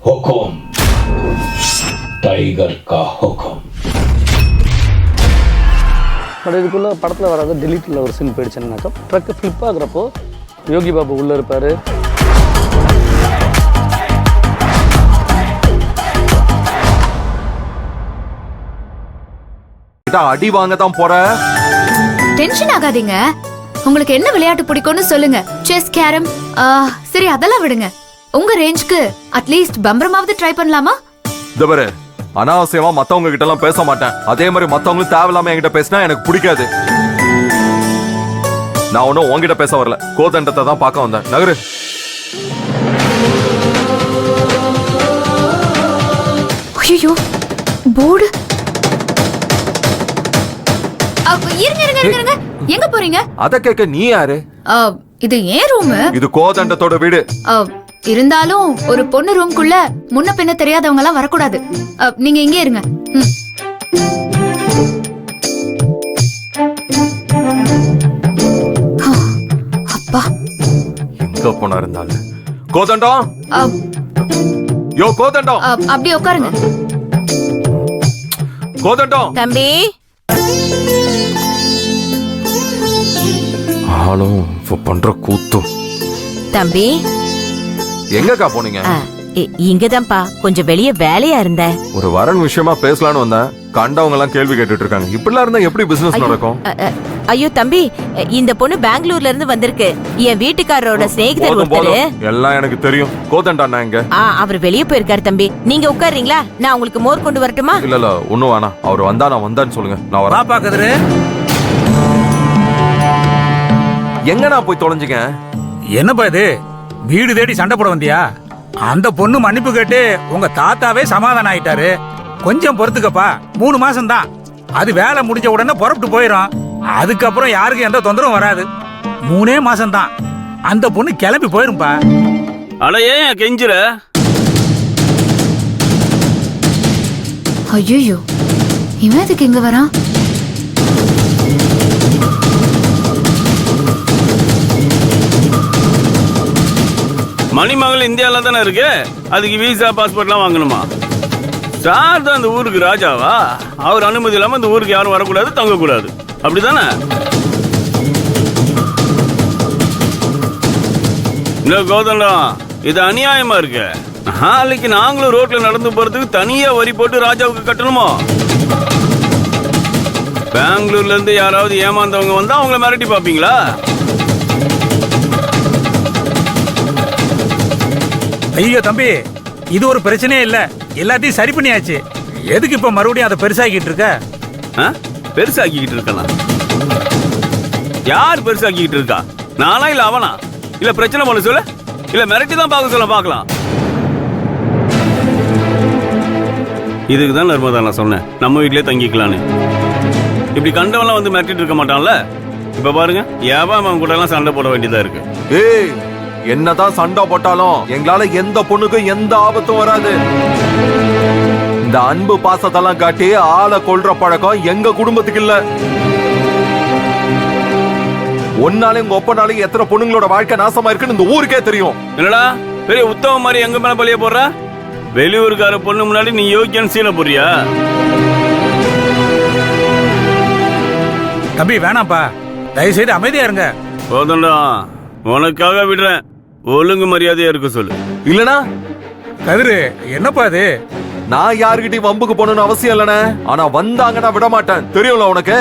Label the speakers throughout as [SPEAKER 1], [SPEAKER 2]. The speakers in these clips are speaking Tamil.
[SPEAKER 1] हुकुम टाइगर का हुकुम.
[SPEAKER 2] பட் இதுக்குள்ளே படத்தில் வராது டெலிட்டில் ஒரு scene போயிடுச்சுன்னாக்கா truck flip ஆகுறப்போ Yogi Babu உள்ளே இருப்பார்.
[SPEAKER 3] அடி வாங்க தான் போற.
[SPEAKER 4] டென்ஷன் ஆகாதீங்க. உங்களுக்கு என்ன விளையாட்டு பிடிக்கும்னு சொல்லுங்க. செஸ், கேரம், சரி அதெல்லாம் விடுங்க. உங்க ரேஞ்சுக்கு அட்லீஸ்ட் பம்பரமாவது ட்ரை பண்ணலாமா?
[SPEAKER 3] இதவரு அனாவசியமா மத்தவங்க கிட்ட எல்லாம் பேச மாட்டேன். அதே மாதிரி மத்தவங்களும் தேவையில்லாம என்கிட்ட பேசினா எனக்கு பிடிக்காது. நான் ஒன்னும் உங்ககிட்ட பேச வரல, கோதண்டத்தை தான் பார்க்க வந்தேன். நகரு.
[SPEAKER 4] ஐயோ போர்டு. இருங்க, எங்க போறீங்க?
[SPEAKER 3] அத கேட்க நீ யாரு?
[SPEAKER 4] இது ஏன் ரூம்?
[SPEAKER 3] இது கோதண்டத்தோட வீடு.
[SPEAKER 4] இருந்தாலும் ஒரு பொண்ணு ரூம்குள்ள முன்ன பின்ன தெரியாதவங்க எல்லாம் வரக்கூடாது. நீங்க இங்கே இருங்க. அப்பா
[SPEAKER 3] எங்க போனா இருந்தாலும் கோதண்டம். யோ கோதண்டம்,
[SPEAKER 4] அப்படியே உட்காருங்க.
[SPEAKER 3] கோதண்டம்
[SPEAKER 5] தம்பி.
[SPEAKER 3] ஆளும் பண்ற கூத்தும்.
[SPEAKER 5] தம்பி
[SPEAKER 3] எங்கக்கா போனீங்க?
[SPEAKER 5] இங்கதான்ப்பா, கொஞ்சம் வெளியே வேலையா இருந்த.
[SPEAKER 3] ஒரு வரன் விஷயமா பேசலான்னு வந்தேன். கண்டவங்க எல்லாம் கேள்வி கேட்டுட்டு இருக்காங்க. இப்படிலாம் இருந்தா எப்படி பிசினஸ் நடக்கும்?
[SPEAKER 5] ஐயோ தம்பி, இந்த பொண்ணு பெங்களூர்ல இருந்து வந்திருக்கு. என் வீட்டுக்காரரோட சிநேகிதர் ஒருத்தரு.
[SPEAKER 3] எல்லாம் எனக்கு தெரியும். கோதண்டா எங்க?
[SPEAKER 5] அவர் வெளியே போயிருக்காரு தம்பி. நீங்க உட்காருறீங்களா? நான் உங்களுக்கு மோர் கொண்டு வரட்டுமா?
[SPEAKER 3] இல்ல ஒண்ணும் வேணாம். அவர் வந்தா நான் வந்தான்னு சொல்லுங்க. நான் வரேன்.
[SPEAKER 6] பாக்குறது
[SPEAKER 3] எங்க நான் போய் தொலைஞ்சுங்க?
[SPEAKER 6] என்னப்பா இது? வீடு தேடி சண்டை போட வந்தியா? அந்த பொண்ணு மன்னிப்பு கேட்டு உங்க தாத்தாவே சமாதானம் ஆயிட்டாரு. கொஞ்சம் பொறுத்துக்கப்பா, 3 மாசம் தான். அது வேலை முடிஞ்ச உடனே புறப்பட்டு போயிடும். அதுக்கப்புறம் யாருக்கும் எந்த தொந்தரவும் வராது. 3 மாசம் தான். அந்த பொண்ணு கிளம்பி போயிரும்பா.
[SPEAKER 7] அட ஏன் கெஞ்சுற?
[SPEAKER 4] ஐயோ, இவன் எதுக்கு இங்க வரான்?
[SPEAKER 7] மணிமகள் இந்தியால தானே இருக்கு. அதுக்கு விசா பாஸ்போர்ட்லாம் வாங்கணுமா? சார் தான் அந்த ஊருக்கு ராஜாவா? அவர் அனுமதி இல்லாம இந்த ஊருக்கு யாரும் வரக்கூடாது, தங்கக்கூடாது, அப்படிதானே? இந்த கோதண்டம், இது அநியாயமா இருக்கு. நாளைக்கு நாங்களும் ரோட்ல நடந்து போறதுக்கு தனியா வரி போட்டு ராஜாவுக்கு கட்டணுமோ? பெங்களூர்ல இருந்து யாராவது ஏமாந்தவங்க வந்தா அவங்கள மிரட்டி பாப்பீங்களா?
[SPEAKER 6] ஐயோ தம்பி, இது ஒரு பிரச்சனையே இல்ல. எல்லாத்தையும் சரி பண்ணியாச்சு. எதுக்கு இப்ப மறுபடியும் அதை பெருசாக்கிட்டு இருக்க?
[SPEAKER 7] பெருசாக்கிட்டு இருக்கலாம். யார் பெருசாக்கிட்டு இருக்கா? நானா இல்ல அவனா? இல்ல பிரச்சனை பண்ண சொல்ல, இல்ல மிரட்டி தான் பார்க்க சொல்ல பார்க்கலாம். இதுக்கு தான் நர்மதா நான் சொன்னேன், நம்ம வீட்லயே தங்கிக்கலான்னு. இப்படி கண்டவெல்லாம் வந்து மிரட்டிட்டு இருக்க மாட்டான்ல. இப்ப பாருங்க, அவன் கூட எல்லாம் சண்டை போட வேண்டியதா இருக்கு.
[SPEAKER 3] ஏய், என்னதான் சண்டை போட்டாலும் எங்களால எந்த பொண்ணுக்கும் எந்த ஆபத்தும் வராது. இந்த அன்பு பாசத்தெல்லாம் காட்டி ஆளை கொல்ற பழக்கம் எங்க குடும்பத்துக்கு இல்ல. ஒன்னாலே உங்க ஒப்பனாலே எத்தனை பொண்ணுங்களோட வாழ்க்கை நாசமா இருக்குன்னு இந்த ஊருக்கே தெரியும்.
[SPEAKER 7] என்னடா பெரிய உத்தம மாதிரி எங்க மேல பழிய போடுற? வெளியூருக்கார பொண்ணு முன்னாடி நீ யோக்கியன்னு சீன போறியா?
[SPEAKER 6] தம்பி வேணாம்ப்பா, தயவு செய்து அமைதியா இருங்க.
[SPEAKER 7] போதண்டா, உனக்காக விடுறேன். ஒழுங்கு மரியாதையா இருக்க சொல்லு.
[SPEAKER 3] இல்லனா
[SPEAKER 6] கதிரு, என்னப்பா இது?
[SPEAKER 3] நான் யாருக்கிட்டையும் வம்புக்கு போகணும்னு அவசியம் இல்லனே. ஆனா வந்தாங்கன்னா விட மாட்டேன், தெரியும்ல உனக்கு.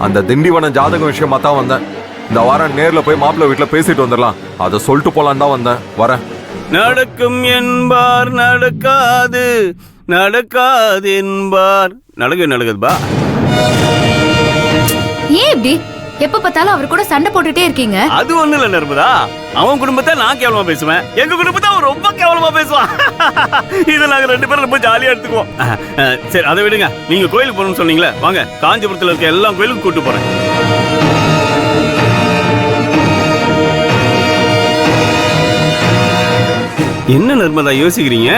[SPEAKER 3] அந்த திண்டிவனம் ஜாதகம் விஷயமா தான் வந்தேன். இந்த வாரம் நேர்ல போய் மாப்பிள்ளை வீட்டுல பேசிட்டு வந்துடலாம். அதை சொல்லிட்டு போலான்னு தான் வந்தேன். வரேன்.
[SPEAKER 7] நடக்கும் என்பார் நடக்காது, நடக்காது என்பார் நடக்குதுபா.
[SPEAKER 4] ஏன் இப்படி எப்ப பார்த்தாலும் அவர் கூட சண்டை போட்டுட்டே இருக்கீங்க?
[SPEAKER 7] அது ஒண்ணு இல்ல நர்மதா, அவன் குடும்பத்தை நான் கேவலமா பேசுவேன், எங்க குடும்பத்தை அவன் ரொம்ப கேவலமா பேசுவான். இதை நாங்க 2 பேரும் ரொம்ப ஜாலியா எடுத்துக்குவோம். சரி அதை விடுங்க. நீங்க கோயிலுக்கு போகணும்னு சொன்னீங்களே, வாங்க காஞ்சிபுரத்துல இருக்க எல்லா கோயிலுக்கும் கூட்டு போறேன். என்ன நர்மதா யோசிக்கிறீங்க?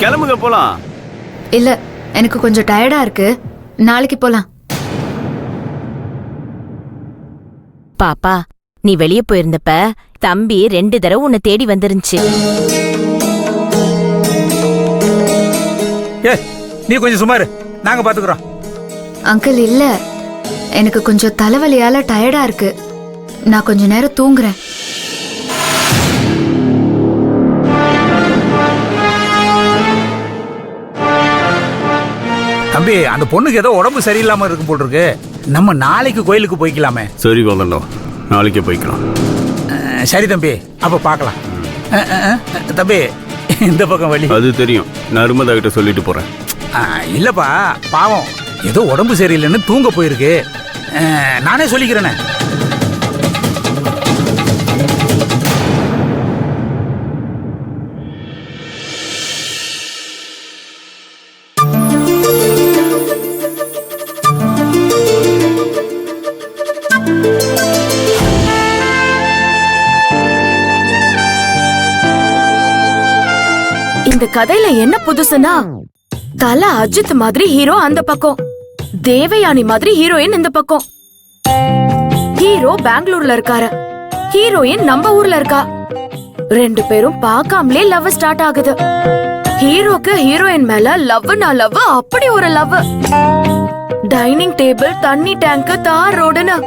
[SPEAKER 7] கிளம்புங்க போலாம்.
[SPEAKER 4] இல்ல, எனக்கு கொஞ்சம் டயர்டா இருக்கு. நாளைக்கு போலாம்.
[SPEAKER 5] பாப்பா, நீ வெளியே போயிருந்தப்ப தம்பி 2 தடவை உன்னை தேடி வந்துருந்துச்சு.
[SPEAKER 6] ஏ நீ கொஞ்சம் சுமாரு, நாங்க பாத்துக்கிறோம்.
[SPEAKER 4] அங்கிள் இல்ல, எனக்கு கொஞ்சம் தலைவலியால டயர்டா இருக்கு. நான் கொஞ்ச நேரம் தூங்குறேன்.
[SPEAKER 6] தம்பி, அந்த பொண்ணுக்கு ஏதோ உடம்பு சரியில்லாம இருக்கும் போல் இருக்கு. நம்ம நாளைக்கு கோயிலுக்கு போய்க்கலாமே.
[SPEAKER 7] சரி கோதண்டம், நாளைக்கே போய்க்கலாம்.
[SPEAKER 6] சரி தம்பி, அப்ப பார்க்கலாம். தம்பி, இந்த பக்கம் வழி.
[SPEAKER 7] அது தெரியும், நர்மதா கிட்ட சொல்லிட்டு போறேன்.
[SPEAKER 6] இல்லப்பா, பாவம் ஏதோ உடம்பு சரியில்லைன்னு தூங்க போயிருக்கு. நானே சொல்லிக்கிறேனே.
[SPEAKER 1] இந்த கதையில என்ன புதுசுனா, தல அஜித் மாதிரி ஹீரோ அந்த பக்கம், தேவயானி மாதிரி ஹீரோயின் இந்த பக்கம். ஹீரோ பெங்களூர்ல இருக்காரு, ஹீரோயின் நம்ம ஊர்ல இருக்கா. 2 பேரும் பார்க்காமலே லவ் ஸ்டார்ட் ஆகுது. ஹீரோக்கு ஹீரோயின் மேல லவ்னா லவ், அப்படி ஒரு லவ். டைனிங் டேபிள், தண்ணி டேங்க், தார் ரோடுன்னு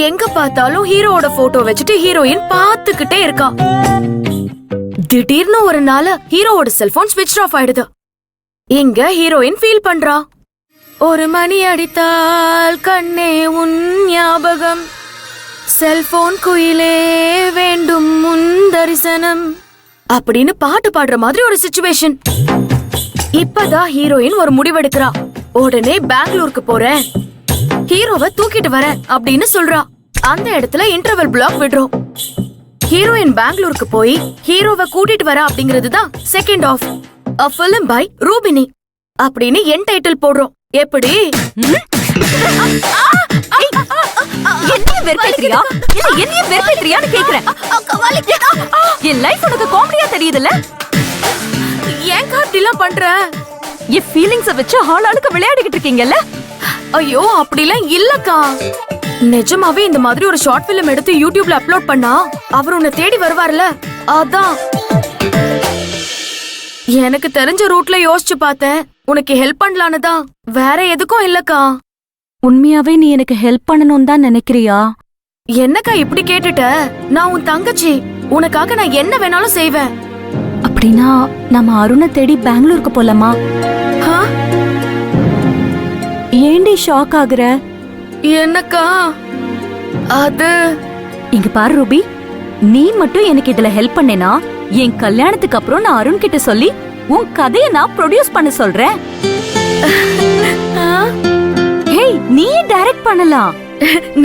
[SPEAKER 1] எங்க பார்த்தாலும் ஹீரோவோட போட்டோ வச்சுட்டு ஹீரோயின் பாத்துக்கிட்டே இருக்கா. திடீர்னு ஒரு நாள் ஹீரோவோட செல்போன் ஸ்விட்ச் ஆஃப் ஆயிடுது. இங்க ஹீரோயின் ஃபீல் பண்றா. 1 மணி அடித்தால் கண்ணே உன் ஞாபகம், செல்போன் குயிலே வேண்டும் முன் தரிசனம் அப்படின்னு பாட்டு பாடுற மாதிரி ஒரு சிச்சுவேஷன். இப்பதான் ஹீரோயின் ஒரு முடிவெடுக்கிறா. உடனே பெங்களூருக்கு போறேன், ஹீரோவை தூக்கிட்டு வரேன் அப்படின்னு சொல்றா. அந்த இடத்துல இன்டர்வல் பிளாக் விடுறோம். ஹீரோயின் பெங்களூருக்கு போய் ஹீரோவை கூட்டிட்டு வர அப்படிங்கிறது தான் second half. A film by Rubini அப்படின்னு என் டைட்டில் போடுறோம். எப்படி?
[SPEAKER 5] என்னைய வெறுப்பேத்துறியா? இல்ல என்னைய வெறுப்பேத்துறியான்னு கேக்குறேன். என் லைஃப் உனக்கு காமெடியா தெரியுதுல்ல?
[SPEAKER 1] ஏன் அப்படிலாம் பண்ற?
[SPEAKER 5] என் ஃபீலிங்ஸ வச்சு ஆளாளுக்கு விளையாடிக்கிட்டு இருக்கீங்கல்ல?
[SPEAKER 1] ஐயோ அப்படிலாம் இல்லக்கா. நிஜமாவே இந்த மாதிரி ஒரு ஷார்ட் பிலிம் எடுத்து யூடியூப்ல அப்லோட் பண்ணா அவர் உன்னை தேடி வருவார்ல, அதான். எனக்கு தெரிஞ்ச ரூட்ல யோசிச்சு பார்த்தேன், உனக்கு ஹெல்ப் பண்ணலான்னு தான், வேற எதுக்கும் இல்லக்கா.
[SPEAKER 8] உண்மையாவே நீ எனக்கு ஹெல்ப் பண்ணணும் தான் நினைக்கிறியா?
[SPEAKER 1] என்னக்கா இப்படி கேட்டுட்ட? நான் உன் தங்கச்சி, உனக்காக நான் என்ன வேணாலும் செய்வேன்.
[SPEAKER 8] அப்படின்னா நம்ம அருணை தேடி பெங்களூருக்கு போலாமா? ஏண்டி ஷாக் ஆகுற?
[SPEAKER 1] என்னக்கா அது?
[SPEAKER 8] இங்க பாரு ரூபி, நீ மட்டும் எனக்கு இதுல ஹெல்ப் பண்ணேனா என் கல்யாணத்துக்கு அப்புறம் நான் அருண் கிட்ட சொல்லி உன் கதையை நான் ப்ரொடியூஸ் பண்ண சொல்றேன். ஹேய், நீ டைரக்ட் பண்ணலாம்.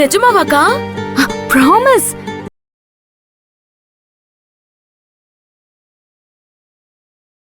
[SPEAKER 1] நிஜமாவாக்கா?
[SPEAKER 8] ப்ராமிஸ்.